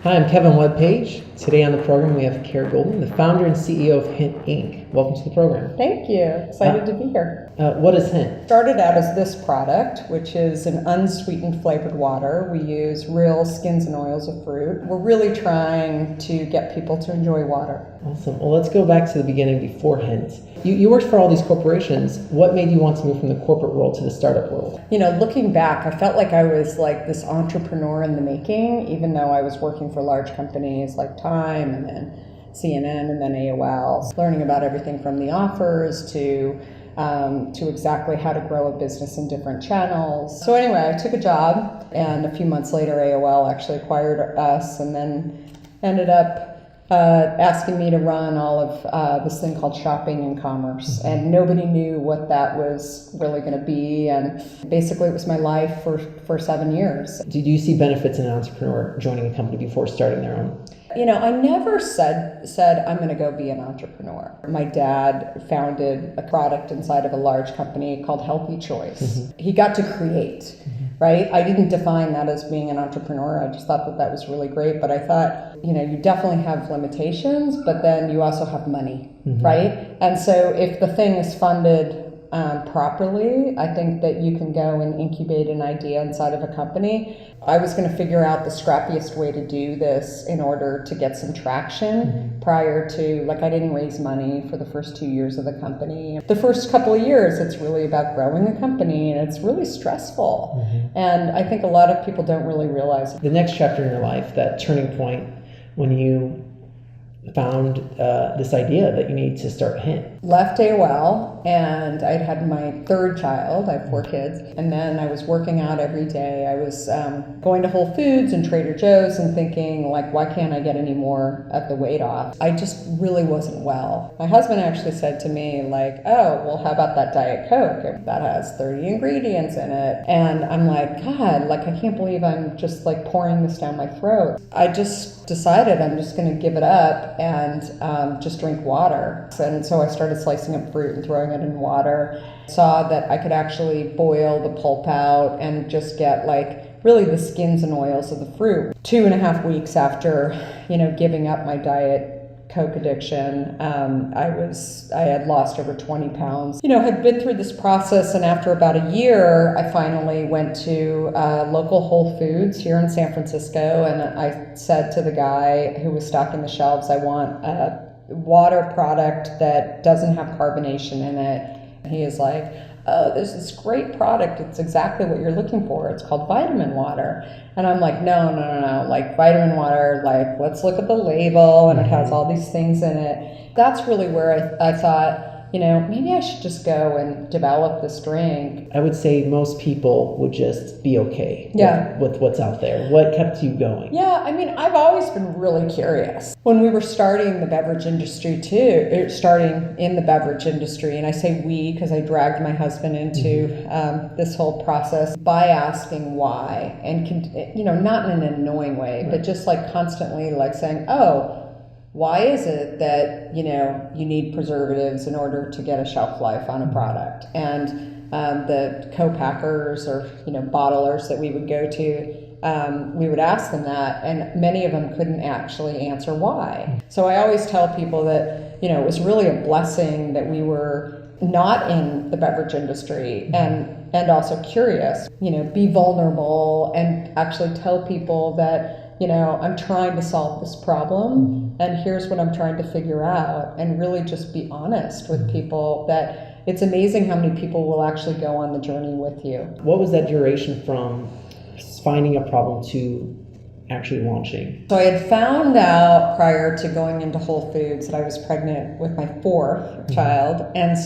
Hi, I'm Kevin Webpage. Today on the program we have Kara Goldman, the founder and CEO of Hint Inc. Welcome to the program. Thank you. Excited to be here. What is Hint? Started out as this product, which is an unsweetened flavored water. We use real skins and oils of fruit. We're really trying to get people to enjoy water. Awesome. Well, let's go back to the beginning before Hint. You worked for all these corporations. What made you want to move from the corporate world to the startup world? You know, looking back, I felt like I was like this entrepreneur in the making, even though I was working for large companies like Time and then CNN and then AOL, learning about everything from the offers to exactly how to grow a business in different channels. So anyway, I took a job, and a few months later, AOL actually acquired us, and then ended up asking me to run all of this thing called shopping and commerce. And nobody knew what that was really going to be. And basically it was my life for 7 years. Did you see benefits in an entrepreneur joining a company before starting their own? You know, I never said I'm going to go be an entrepreneur. My dad founded a product inside of a large company called Healthy Choice. He got to create. Right? I didn't define that as being an entrepreneur. I just thought that was really great. But I thought, you know, you definitely have limitations, but then you also have money, right? And so if the thing is funded properly, I think that you can go and incubate an idea inside of a company. I was going to figure out the scrappiest way to do this in order to get some traction prior to, like, I didn't raise money for the first 2 years of the company. The first couple of years, it's really about growing the company, and it's really stressful. And I think a lot of people don't really realize the next chapter in your life, that turning point when you found this idea that you need to start Hint. Left AOL, and I'd had my third child. I have 4 kids. And then I was working out every day. I was going to Whole Foods and Trader Joe's and thinking, like, why can't I get any more of the weight off? I just really wasn't well. My husband actually said to me, like, oh, well, how about that Diet Coke? That has 30 ingredients in it. And I'm like, God, like, I can't believe I'm just, like, pouring this down my throat. I just decided I'm just going to give it up and just drink water. And so I started slicing up fruit and throwing it in water. Saw that I could actually boil the pulp out and just get, like, really the skins and oils of the fruit. 2.5 weeks after, you know, giving up my Diet Coke addiction, I had lost over 20 pounds. You know, had been through this process, and after about a year, I finally went to local Whole Foods here in San Francisco, and I said to the guy who was stocking the shelves, I want a water product that doesn't have carbonation in it. And he is like, oh, there's this great product. It's exactly what you're looking for. It's called vitamin water. And I'm like, no. Like, vitamin water, like, let's look at the label, and it has all these things in it. That's really where I thought, you know, maybe I should just go and develop this drink. I would say most people would just be okay with what's out there. What kept you going? Yeah, I mean, I've always been really curious. When we were starting the beverage industry too, starting in the beverage industry, and I say we because I dragged my husband into this whole process by asking why, and, you know, not in an annoying way, but just like constantly like saying, oh, why is it that, you know, you need preservatives in order to get a shelf life on a product? And the co-packers or, you know, bottlers that we would go to, we would ask them that, and many of them couldn't actually answer why. So I always tell people that, you know, it was really a blessing that we were not in the beverage industry and also curious, you know, be vulnerable and actually tell people that, you know, I'm trying to solve this problem, and here's what I'm trying to figure out, and really just be honest with people that it's amazing how many people will actually go on the journey with you. What was that duration from finding a problem to actually launching? So I had found out prior to going into Whole Foods that I was pregnant with my 4th child, and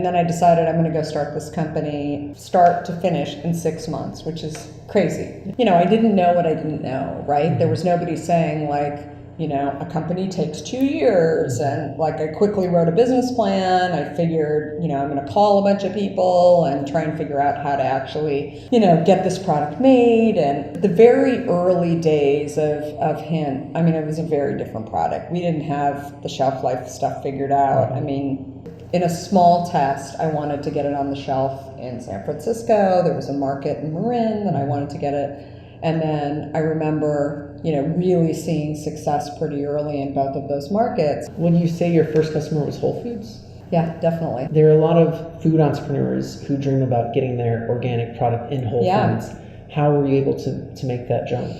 then I decided I'm going to go start this company, start to finish, in 6 months, which is crazy. You know, I didn't know what I didn't know, right? There was nobody saying, like, you know, a company takes 2 years, and like I quickly wrote a business plan. I figured, you know, I'm going to call a bunch of people and try and figure out how to actually, you know, get this product made. And the very early days of Hint, I mean, it was a very different product. We didn't have the shelf life stuff figured out. I mean, in a small test, I wanted to get it on the shelf in San Francisco. There was a market in Marin that I wanted to get it And then I remember, really seeing success pretty early in both of those markets. Would you say your first customer was Whole Foods? Yeah, definitely. There are a lot of food entrepreneurs who dream about getting their organic product in Whole Foods. How were you able to make that jump?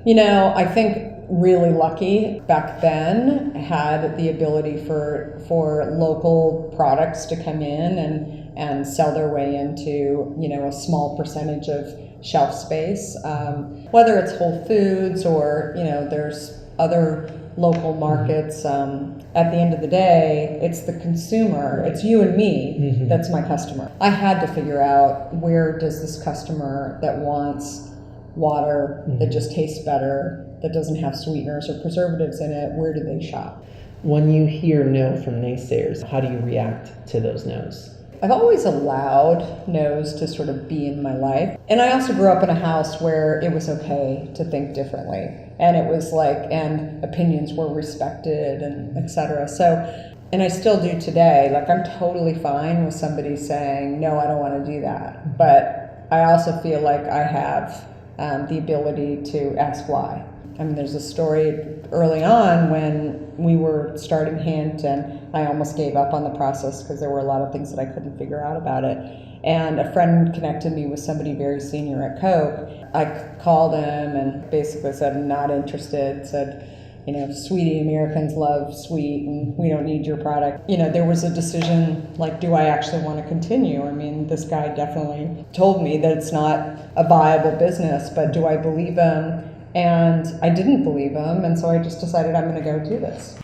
I think really lucky back then, had the ability for local products to come in and sell their way into a small percentage of shelf space, whether it's Whole Foods or there's other local markets. At the end of the day, it's the consumer, it's you and me, that's my customer. I had to figure out, where does this customer that wants water that just tastes better, that doesn't have sweeteners or preservatives in it, where do they shop? When you hear no from naysayers, how do you react to those no's? I've always allowed no's to sort of be in my life. And I also grew up in a house where it was okay to think differently. And it was and opinions were respected and et cetera. So, and I still do today. I'm totally fine with somebody saying, no, I don't want to do that. But I also feel like I have the ability to ask why. There's a story early on when we were starting Hint, and I almost gave up on the process because there were a lot of things that I couldn't figure out about it. And a friend connected me with somebody very senior at Coke. I called him and basically said, I'm not interested. Said, sweetie, Americans love sweet and we don't need your product. There was a decision, do I actually want to continue? This guy definitely told me that it's not a viable business, but do I believe him? And I didn't believe him, and so I just decided I'm going to go do this.